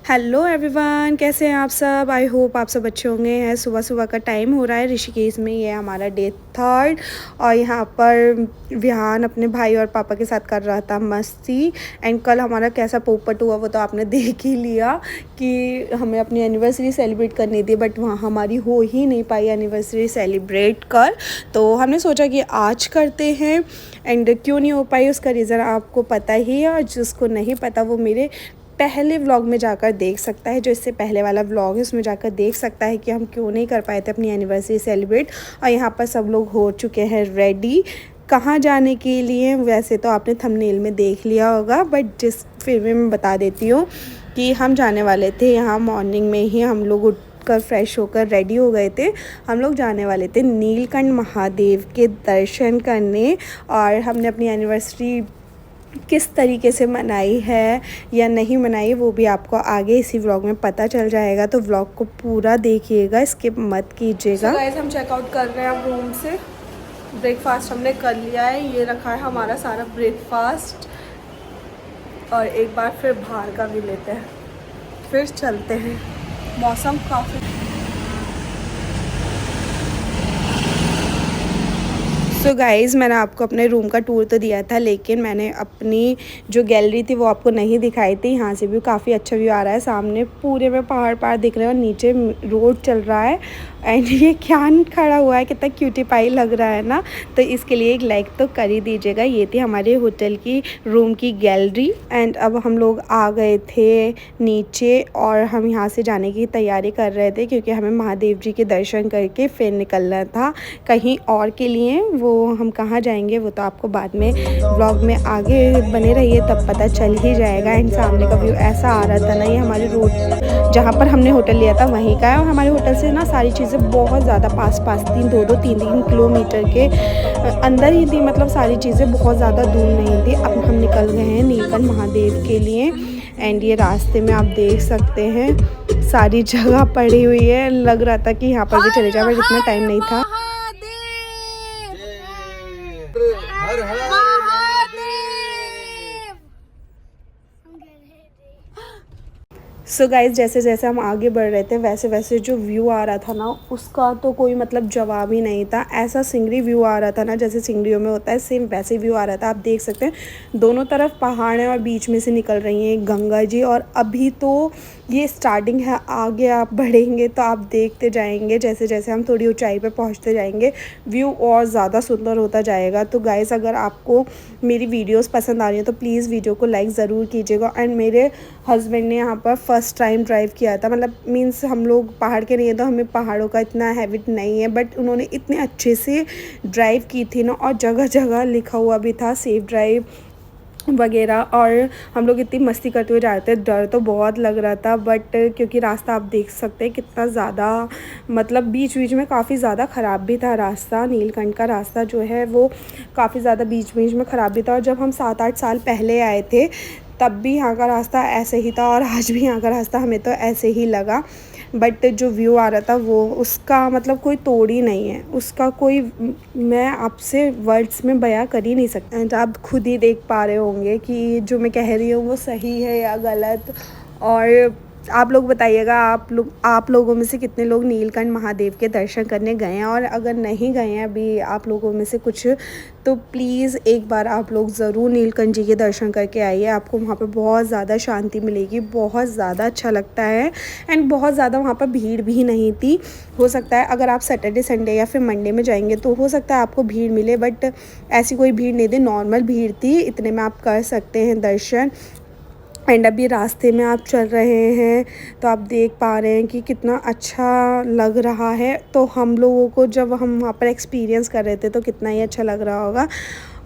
Hello everyone, कैसे हैं आप सब। आई होप आप सब अच्छे होंगे। है सुबह सुबह का टाइम हो रहा है ऋषिकेश में। ये हमारा डे 3 और यहाँ पर विहान अपने भाई और पापा के साथ कर रहा था मस्ती। एंड कल हमारा कैसा पोपट हुआ वो तो आपने देख ही लिया कि हमें अपनी एनिवर्सरी सेलिब्रेट करनी थी, बट वहाँ हमारी हो ही नहीं पाई एनिवर्सरी सेलिब्रेट कर। तो हमने सोचा कि आज करते हैं। एंड क्यों नहीं हो पाई उसका रीज़न आपको पता ही है, और जिसको नहीं पता वो मेरे पहले व्लॉग में जाकर देख सकता है। जो इससे पहले वाला व्लॉग है उसमें जाकर देख सकता है कि हम क्यों नहीं कर पाए थे अपनी एनिवर्सरी सेलिब्रेट। और यहाँ पर सब लोग हो चुके हैं रेडी कहाँ जाने के लिए। वैसे तो आपने थंबनेल में देख लिया होगा, बट जिस फिर भी मैं बता देती हूँ कि हम जाने वाले थे। यहाँ मॉर्निंग में ही हम लोग उठकर फ्रेश होकर रेडी हो गए थे। हम लोग जाने वाले थे नीलकंठ महादेव के दर्शन करने। और हमने अपनी एनिवर्सरी किस तरीके से मनाई है या नहीं मनाई वो भी आपको आगे इसी व्लॉग में पता चल जाएगा। तो व्लॉग को पूरा देखिएगा, स्किप मत कीजिएगा। So guys, हम चेकआउट कर रहे हैं अब रूम से। ब्रेकफास्ट हमने कर लिया है, ये रखा है हमारा सारा ब्रेकफास्ट। और एक बार फिर बाहर का भी लेते हैं, फिर चलते हैं। मौसम काफ़ी सो गाइज़, मैंने आपको अपने रूम का टूर तो दिया था, लेकिन मैंने अपनी जो गैलरी थी वो आपको नहीं दिखाई थी। यहाँ से भी काफ़ी अच्छा व्यू आ रहा है। सामने पूरे में पहाड़ दिख रहे हैं और नीचे रोड चल रहा है। एंड ये क्या खड़ा हुआ है, कितना क्यूटी पाई लग रहा है ना। तो इसके लिए एक लाइक तो कर ही दीजिएगा। ये थी हमारे होटल की रूम की गैलरी। एंड अब हम लोग आ गए थे नीचे और हम यहाँ से जाने की तैयारी कर रहे थे, क्योंकि हमें महादेव जी के दर्शन करके फिर निकलना था कहीं और के लिए। वो हम कहाँ जाएंगे वो तो आपको बाद में व्लॉग में आगे बने रहिए तब पता चल ही जाएगा। एंड सामने का व्यू ऐसा आ रहा था ना, ये हमारी रोड जहाँ पर हमने होटल लिया था वहीं का है। और हमारे होटल से ना सारी चीज़ें बहुत ज़्यादा पास 3 किलोमीटर के अंदर ही थी। मतलब सारी चीज़ें बहुत ज़्यादा दूर नहीं थी। अब हम निकल गए हैं नीलकंठ महादेव के लिए। एंड ये रास्ते में आप देख सकते हैं सारी जगह पड़ी हुई है। लग रहा था कि यहाँ पर भी चले जाए, बट इतना टाइम नहीं था। हर हर सो गाइज़, जैसे जैसे हम आगे बढ़ रहे थे वैसे वैसे जो व्यू आ रहा था ना उसका तो कोई मतलब जवाब ही नहीं था। ऐसा सिंगरी व्यू आ रहा था ना, जैसे सिंगरियों में होता है सेम वैसे व्यू आ रहा था। आप देख सकते हैं दोनों तरफ पहाड़ हैं और बीच में से निकल रही हैं गंगा जी। और अभी तो ये स्टार्टिंग है, आगे आप बढ़ेंगे तो आप देखते जाएंगे जैसे जैसे हम थोड़ी ऊंचाई पे पहुंचते जाएंगे व्यू और ज़्यादा सुंदर होता जाएगा। तो गाइस, अगर आपको मेरी वीडियोस पसंद आ रही हैं तो प्लीज़ वीडियो को लाइक ज़रूर कीजिएगा। एंड मेरे हस्बैंड ने यहाँ पर फर्स्ट टाइम ड्राइव किया था, मतलब मीन्स हम लोग पहाड़ के नहीं है तो हमें पहाड़ों का इतना हैबिट नहीं है, बट उन्होंने इतने अच्छे से ड्राइव की थी ना। और जगह जगह लिखा हुआ भी था सेफ ड्राइव वगैरह। और हम लोग इतनी मस्ती करते हुए जा रहे थे। डर तो बहुत लग रहा था, बट क्योंकि रास्ता आप देख सकते हैं कितना ज़्यादा, मतलब बीच बीच में काफ़ी ज़्यादा ख़राब भी था रास्ता। नीलकंठ का रास्ता जो है वो काफ़ी ज़्यादा बीच बीच में ख़राब भी था। और जब हम 7-8 साल पहले आए थे तब भी यहाँ का रास्ता ऐसे ही था, और आज भी यहाँ का रास्ता हमें तो ऐसे ही लगा। बट जो व्यू आ रहा था वो उसका मतलब कोई तोड़ ही नहीं है, उसका कोई मैं आपसे वर्ड्स में बयां कर ही नहीं सकता। एंड आप खुद ही देख पा रहे होंगे कि जो मैं कह रही हूँ वो सही है या गलत। और आप लोग बताइएगा, आप लोगों में से कितने लोग नीलकंठ महादेव के दर्शन करने गए हैं। और अगर नहीं गए हैं अभी आप लोगों में से कुछ, तो प्लीज़ एक बार आप लोग ज़रूर नीलकंठ जी के दर्शन करके आइए। आपको वहाँ पर बहुत ज़्यादा शांति मिलेगी, बहुत ज़्यादा अच्छा लगता है। एंड बहुत ज़्यादा वहाँ पर भीड़ भी नहीं थी। हो सकता है अगर आप सैटरडे संडे या फिर मंडे में जाएंगे तो हो सकता है आपको भीड़ मिले, बट ऐसी कोई भीड़ नहीं थी, नॉर्मल भीड़ थी। इतने में आप कर सकते हैं दर्शन। एंड अभी रास्ते में आप चल रहे हैं तो आप देख पा रहे हैं कि कितना अच्छा लग रहा है। तो हम लोगों को जब हम वहाँ पर एक्सपीरियंस कर रहे थे तो कितना ही अच्छा लग रहा होगा।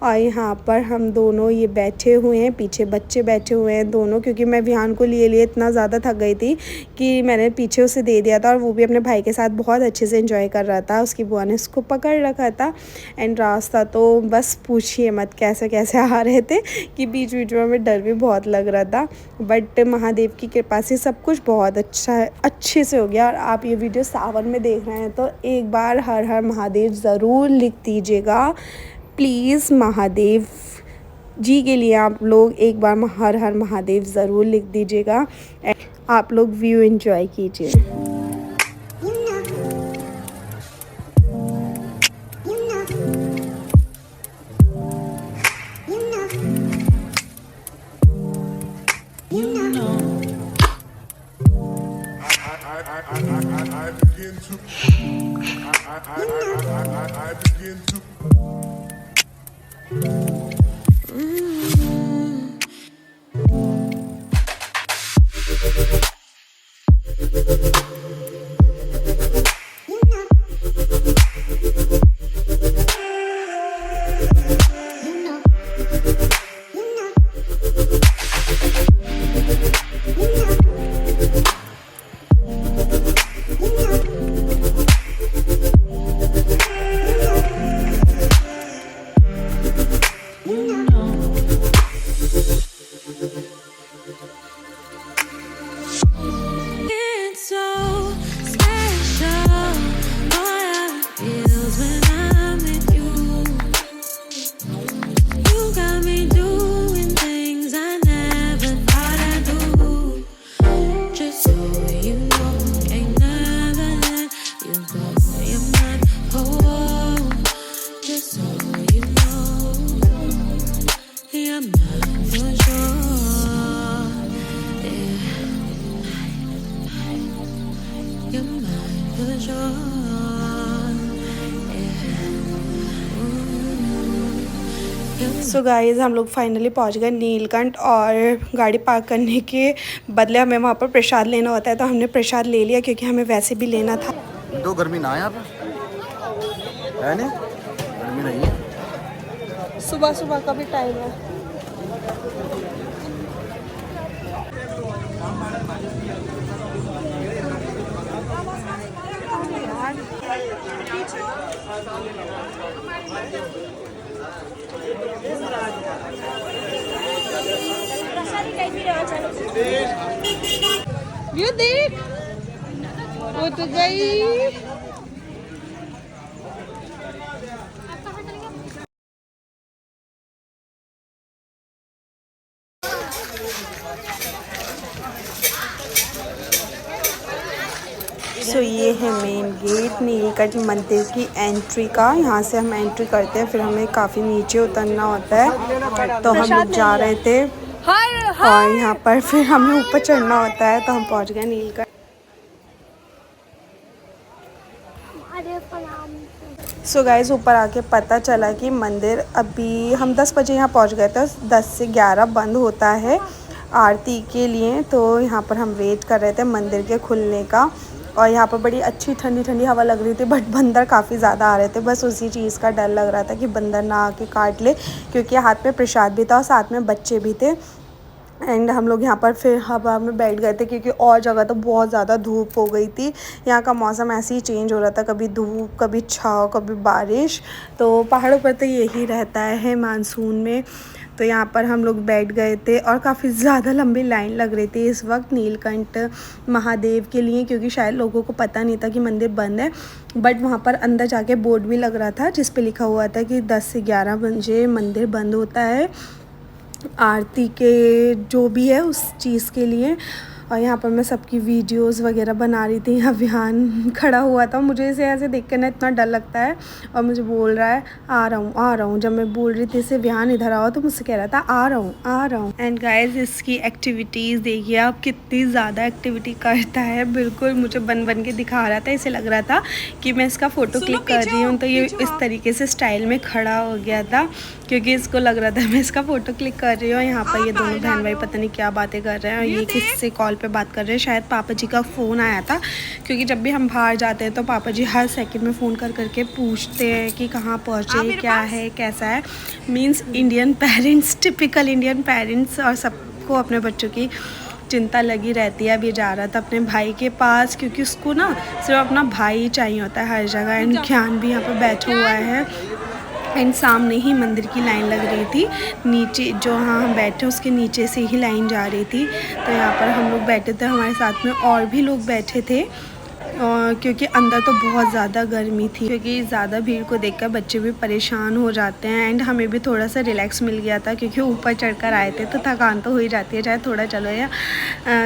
और यहाँ पर हम दोनों ये बैठे हुए हैं, पीछे बच्चे बैठे हुए हैं दोनों, क्योंकि मैं विहान को लिए इतना ज़्यादा थक गई थी कि मैंने पीछे उसे दे दिया था। और वो भी अपने भाई के साथ बहुत अच्छे से एंजॉय कर रहा था, उसकी बुआ ने उसको पकड़ रखा था। एंड रास्ता तो बस पूछिए मत कैसे कैसे आ रहे थे कि बीच बीच में हमें डर भी बहुत लग रहा था। बट महादेव की कृपा से सब कुछ बहुत अच्छे से हो गया। और आप ये वीडियो सावन में देख रहे हैं तो एक बार हर हर महादेव ज़रूर लिख दीजिएगा प्लीज़। महादेव जी के लिए आप लोग एक बार हर हर महादेव ज़रूर लिख दीजिएगा। आप लोग व्यू एंजॉय कीजिए। सो गाइज़ हम लोग फाइनली पहुंच गए नीलकंठ, और गाड़ी पार्क करने के बदले हमें वहां पर प्रसाद लेना होता है, तो हमने प्रसाद ले लिया क्योंकि हमें वैसे भी लेना था। तो गर्मी ना है यहाँ पे, है नहीं? गर्मी नहीं है, सुबह सुबह का भी टाइम है। ये देख, वो तो गई। सो ये है मेन गेट नीलकंठ मंदिर की एंट्री का। यहाँ से हम एंट्री करते हैं, फिर हमें काफ़ी नीचे उतरना होता है। तो हम लोग जा रहे थे और यहाँ पर फिर हमें ऊपर चढ़ना होता है, तो हम पहुँच गए नीलकंठ। सो गाइज़ ऊपर आके पता चला कि मंदिर अभी हम 10 बजे यहाँ पहुँच गए थे, 10 से 11 बंद होता है आरती के लिए। तो यहाँ पर हम वेट कर रहे थे मंदिर के खुलने का, और यहाँ पर बड़ी अच्छी ठंडी ठंडी हवा लग रही थी, बट बंदर काफ़ी ज़्यादा आ रहे थे। बस उसी चीज़ का डर लग रहा था कि बंदर ना आके काट ले, क्योंकि हाथ में प्रसाद भी था और साथ में बच्चे भी थे। एंड हम लोग यहाँ पर फिर हवा में बैठ गए थे, क्योंकि और जगह तो बहुत ज़्यादा धूप हो गई थी। यहाँ का मौसम ऐसे ही चेंज हो रहा था, कभी धूप, कभी छाँव, कभी बारिश। तो पहाड़ों पर तो यही रहता है मानसून में। तो यहाँ पर हम लोग बैठ गए थे, और काफ़ी ज़्यादा लंबी लाइन लग रही थी इस वक्त नीलकंठ महादेव के लिए, क्योंकि शायद लोगों को पता नहीं था कि मंदिर बंद है। बट वहाँ पर अंदर जाके बोर्ड भी लग रहा था जिस पे लिखा हुआ था कि 10 से 11 बजे मंदिर बंद होता है आरती के जो भी है उस चीज़ के लिए। और यहाँ पर मैं सबकी वीडियोस वगैरह बना रही थी। यहाँ विहान खड़ा हुआ था, मुझे इसे ऐसे देख कर ना इतना डर लगता है, और मुझे बोल रहा है आ रहा हूँ आ रहा हूँ। जब मैं बोल रही थी इसे विहान इधर आओ, तो मुझसे कह रहा था आ रहा हूँ आ रहा हूँ। एंड गाइज इसकी एक्टिविटीज़ देखिए आप, कितनी ज़्यादा एक्टिविटी करता है। बिल्कुल मुझे बन बन के दिखा रहा था, इसे लग रहा था कि मैं इसका फ़ोटो क्लिक कर रही हूँ। तो ये इस तरीके से स्टाइल में खड़ा हो गया था, क्योंकि इसको लग रहा था मैं इसका फ़ोटो क्लिक कर रही हूँ। यहाँ पर ये दोनों बहन भाई पता नहीं क्या बातें कर रहे हैं, और ये किससे कॉल पे बात कर रहे हैं। शायद पापा जी का फ़ोन आया था, क्योंकि जब भी हम बाहर जाते हैं तो पापा जी हर सेकंड में फ़ोन कर करके पूछते हैं कि कहाँ पहुँचे, क्या है, कैसा है। Means Indian parents, typical Indian parents, और सबको अपने बच्चों की चिंता लगी रहती है। अब ये जा रहा था अपने भाई के पास, क्योंकि उसको ना सिर्फ अपना भाई चाहिए होता है हर जगह। एंड ज्ञान भी यहाँ पर बैठा हुआ है, एंड सामने ही मंदिर की लाइन लग रही थी। नीचे जो हाँ हम बैठे उसके नीचे से ही लाइन जा रही थी। तो यहाँ पर हम लोग बैठे थे, हमारे साथ में और भी लोग बैठे थे। क्योंकि अंदर तो बहुत ज़्यादा गर्मी थी, क्योंकि ज़्यादा भीड़ को देखकर बच्चे भी परेशान हो जाते हैं। एंड हमें भी थोड़ा सा रिलैक्स मिल गया था, क्योंकि ऊपर चढ़कर आए थे तो थकान तो हो ही जाती है, चाहे थोड़ा चलो या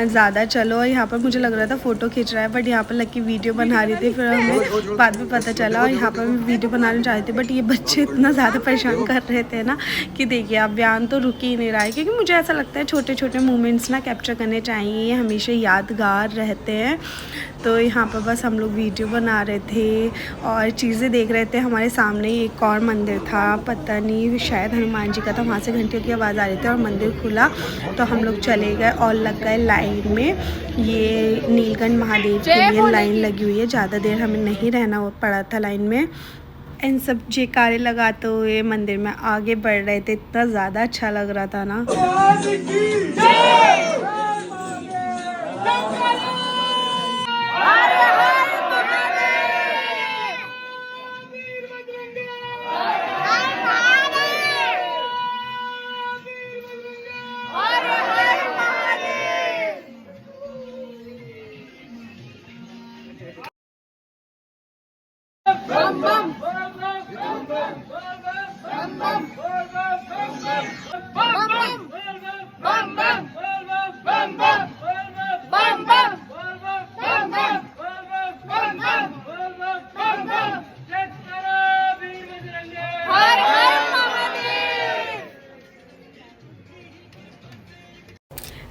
ज़्यादा चलो। और यहाँ पर मुझे लग रहा था फ़ोटो खींच रहा है, बट यहाँ पर लकी वीडियो बना रही थी। फिर हमें बाद में पता चला, और यहाँ पर मैं वीडियो बनाना चाह रही थी, बट ये बच्चे इतना ज़्यादा परेशान कर रहे थे ना कि देखिए अब बयान तो रुक ही नहीं रहा है। क्योंकि मुझे ऐसा लगता है छोटे छोटे मोमेंट्स ना कैप्चर करने चाहिए, ये हमेशा यादगार रहते हैं। तो यहाँ पर बस हम लोग वीडियो बना रहे थे और चीज़ें देख रहे थे। हमारे सामने ही एक और मंदिर था, पता नहीं शायद हनुमान जी का था, वहाँ से घंटियों की आवाज़ आ रही थी और मंदिर खुला तो हम लोग चले गए और लग गए लाइन में। ये नीलकंठ महादेव के लिए लाइन लगी हुई है, ज़्यादा देर हमें नहीं रहना पड़ा था लाइन में। इन सब जयकारे लगाते हुए मंदिर में आगे बढ़ रहे थे, इतना ज़्यादा अच्छा लग रहा था ना।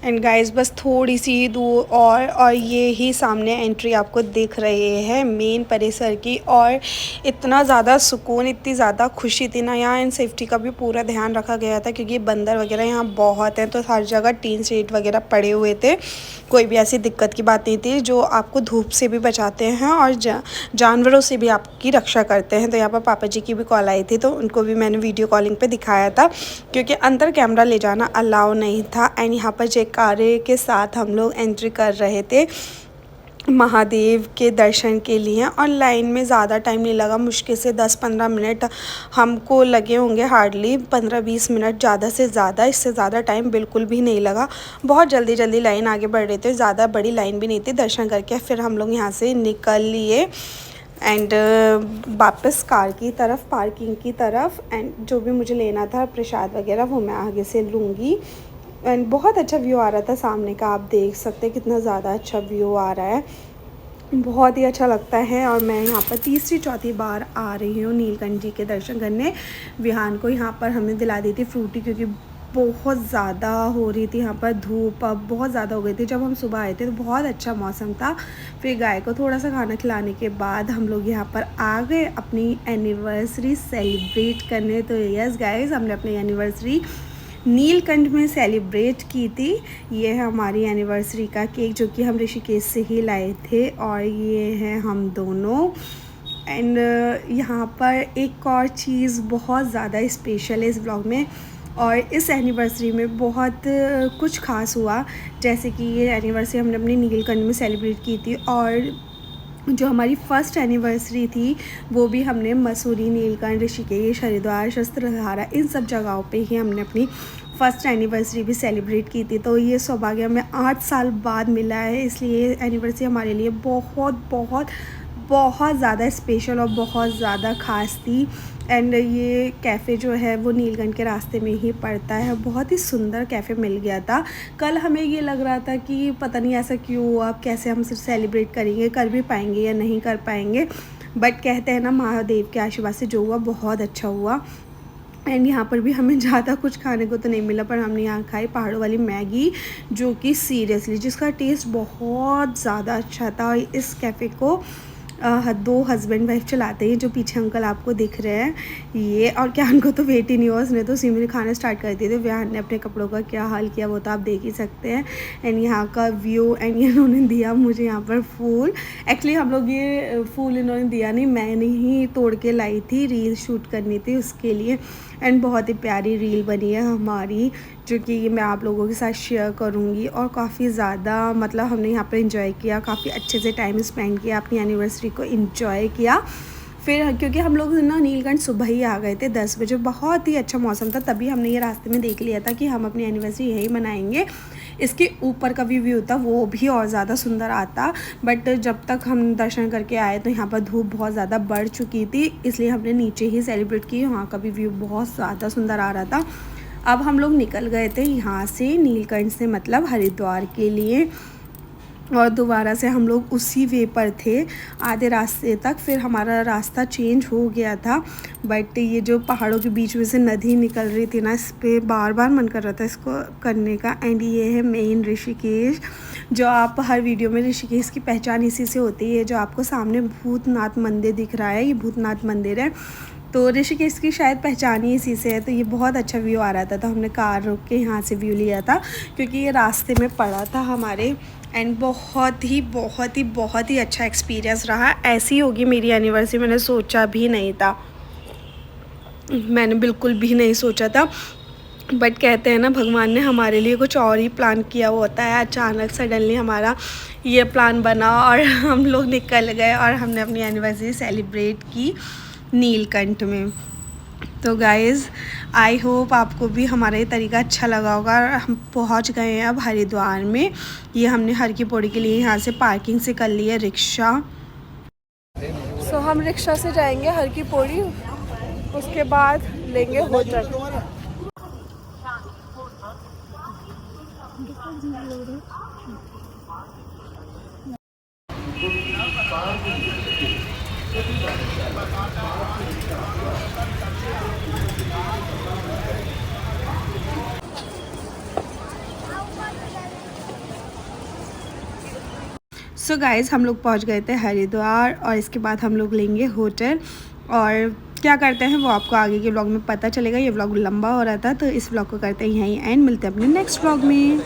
एंड गाइस बस थोड़ी सी दूर और ये ही सामने एंट्री आपको दिख रही है मेन परिसर की। और इतना ज़्यादा सुकून, इतनी ज़्यादा खुशी थी ना यहाँ। एंड सेफ्टी का भी पूरा ध्यान रखा गया था, क्योंकि बंदर वगैरह यहाँ बहुत हैं, तो हर जगह टीन शीट वगैरह पड़े हुए थे। कोई भी ऐसी दिक्कत की बात नहीं थी, जो आपको धूप से भी बचाते हैं और जानवरों से भी आपकी रक्षा करते हैं। तो यहाँ पर पापा जी की भी कॉल आई थी, तो उनको भी मैंने वीडियो कॉलिंग पे दिखाया था, क्योंकि अंदर कैमरा ले जाना अलाउ नहीं था। एंड यहाँ पर जयकारे के साथ हम लोग एंट्री कर रहे थे महादेव के दर्शन के लिए। और लाइन में ज़्यादा टाइम नहीं लगा, मुश्किल से 10-15 मिनट हमको लगे होंगे, हार्डली 15-20 मिनट, ज़्यादा से ज़्यादा। इससे ज़्यादा टाइम बिल्कुल भी नहीं लगा, बहुत जल्दी जल्दी लाइन आगे बढ़ रही थी, ज़्यादा बड़ी लाइन भी नहीं थी। दर्शन करके फिर हम लोग यहाँ से निकल लिए एंड वापस कार की तरफ, पार्किंग की तरफ। एंड जो भी मुझे लेना था प्रसाद वगैरह वो मैं आगे से लूँगी। एंड बहुत अच्छा व्यू आ रहा था सामने का, आप देख सकते हैं कितना ज़्यादा अच्छा व्यू आ रहा है, बहुत ही अच्छा लगता है। और मैं यहाँ पर तीसरी चौथी बार आ रही हूँ नीलकंठ जी के दर्शन करने। विहान को यहाँ पर हमने दिला दी थी फ्रूटी, क्योंकि बहुत ज़्यादा हो रही थी यहाँ पर धूप, अब बहुत ज़्यादा हो गई थी। जब हम सुबह आए थे तो बहुत अच्छा मौसम था। फिर गाय को थोड़ा सा खाना खिलाने के बाद हम लोग यहाँ पर आ गए अपनी एनिवर्सरी सेलिब्रेट करने। तो यस गाइस, हमने अपनी एनिवर्सरी नीलकंठ में सेलिब्रेट की थी। ये है हमारी एनिवर्सरी का केक, जो कि हम ऋषिकेश से ही लाए थे। और ये है हम दोनों। एंड यहाँ पर एक और चीज़ बहुत ज़्यादा स्पेशल है इस ब्लॉग में, और इस एनिवर्सरी में बहुत कुछ ख़ास हुआ। जैसे कि ये एनिवर्सरी हमने अपनी नीलकंठ में सेलिब्रेट की थी, और जो हमारी फ़र्स्ट एनिवर्सरी थी वो भी हमने मसूरी, नीलकंठ, ऋषिकेश, हरिद्वार, शस्त्रधारा, इन सब जगहों पे ही हमने अपनी फ़र्स्ट एनिवर्सरी भी सेलिब्रेट की थी। तो ये सौभाग्य हमें 8 साल बाद मिला है, इसलिए एनिवर्सरी हमारे लिए बहुत बहुत बहुत ज़्यादा स्पेशल और बहुत ज़्यादा ख़ास थी। एंड ये कैफ़े जो है वो नीलकंठ के रास्ते में ही पड़ता है, बहुत ही सुंदर कैफ़े मिल गया था। कल हमें ये लग रहा था कि पता नहीं ऐसा क्यों हुआ, कैसे हम सिर्फ सेलिब्रेट करेंगे, कर भी पाएंगे या नहीं कर पाएंगे, बट कहते हैं ना महादेव के आशीर्वाद से जो हुआ बहुत अच्छा हुआ। एंड यहाँ पर भी हमें ज़्यादा कुछ खाने को तो नहीं मिला, पर हमने यहाँ खाई पहाड़ों वाली मैगी, जो कि सीरियसली जिसका टेस्ट बहुत ज़्यादा अच्छा था। और इस कैफ़े को 2 हस्बैंड वाइफ चलाते हैं, जो पीछे अंकल आपको दिख रहे हैं ये। और क्या को तो वेट ही नहीं हुआ, उसने तो उसी में खाना स्टार्ट कर दिया था। व्यान ने अपने कपड़ों का क्या हाल किया वो तो आप देख ही सकते हैं। एंड यहाँ का व्यू, एंड इन्होंने दिया मुझे यहाँ पर फूल। एक्चुअली हम लोग ये फूल इन्होंने दिया नहीं, मैंने ही तोड़ के लाई थी, रील शूट करनी थी उसके लिए। एंड बहुत ही प्यारी रील बनी है हमारी, जो कि मैं आप लोगों के साथ शेयर करूँगी। और काफ़ी ज़्यादा मतलब हमने यहाँ पर इंजॉय किया, काफ़ी अच्छे से टाइम स्पेंड किया, अपनी एनिवर्सरी को इंजॉय किया। फिर क्योंकि हम लोग ना नीलकंठ सुबह ही आ गए थे 10 बजे, बहुत ही अच्छा मौसम था, तभी हमने ये रास्ते में देख लिया था कि हम अपनी एनिवर्सरी यहीं मनाएंगे। इसके ऊपर का भी व्यू था वो भी और ज़्यादा सुंदर आता, बट जब तक हम दर्शन करके आए तो यहाँ पर धूप बहुत ज़्यादा बढ़ चुकी थी, इसलिए हमने नीचे ही सेलिब्रेट की। वहाँ का भी व्यू बहुत ज़्यादा सुंदर आ रहा था। अब हम लोग निकल गए थे यहाँ से नीलकंठ से, मतलब हरिद्वार के लिए, और दोबारा से हम लोग उसी वे पर थे आधे रास्ते तक। फिर हमारा रास्ता चेंज हो गया था, बट ये जो पहाड़ों के बीच में से नदी निकल रही थी ना, इस पर बार बार मन कर रहा था इसको करने का। एंड ये है मेन ऋषिकेश, जो आप हर वीडियो में ऋषिकेश की पहचान इसी से होती है। जो आपको सामने भूतनाथ मंदिर दिख रहा है, ये भूतनाथ मंदिर है, तो ऋषिकेश की शायद पहचान ही इसी से है। तो ये बहुत अच्छा व्यू आ रहा था, तो हमने कार रोक के यहाँ से व्यू लिया था, क्योंकि ये रास्ते में पड़ा था हमारे। एंड बहुत ही अच्छा एक्सपीरियंस रहा। ऐसी होगी मेरी एनिवर्सरी, मैंने सोचा भी नहीं था, मैंने बिल्कुल भी नहीं सोचा था। बट कहते हैं ना, भगवान ने हमारे लिए कुछ और ही प्लान किया हुआ होता है। अचानक सडनली हमारा ये प्लान बना और हम लोग निकल गए और हमने अपनी एनिवर्सरी सेलिब्रेट की नीलकंठ में। तो गाइज़, आई होप आपको भी हमारा ये तरीका अच्छा लगा होगा। हम पहुंच गए हैं अब हरिद्वार में। ये हमने हर की पौड़ी के लिए यहाँ से पार्किंग से कर ली है रिक्शा। सो हम रिक्शा से जाएंगे हर की पौड़ी, उसके बाद लेंगे होटल। सो गाइज़, हम लोग पहुंच गए थे हरिद्वार, और इसके बाद हम लोग लेंगे होटल। और क्या करते हैं वो आपको आगे के व्लॉग में पता चलेगा। ये व्लॉग लंबा हो रहा था, तो इस व्लॉग को करते हैं यहीं एंड। मिलते हैं अपने नेक्स्ट व्लॉग में।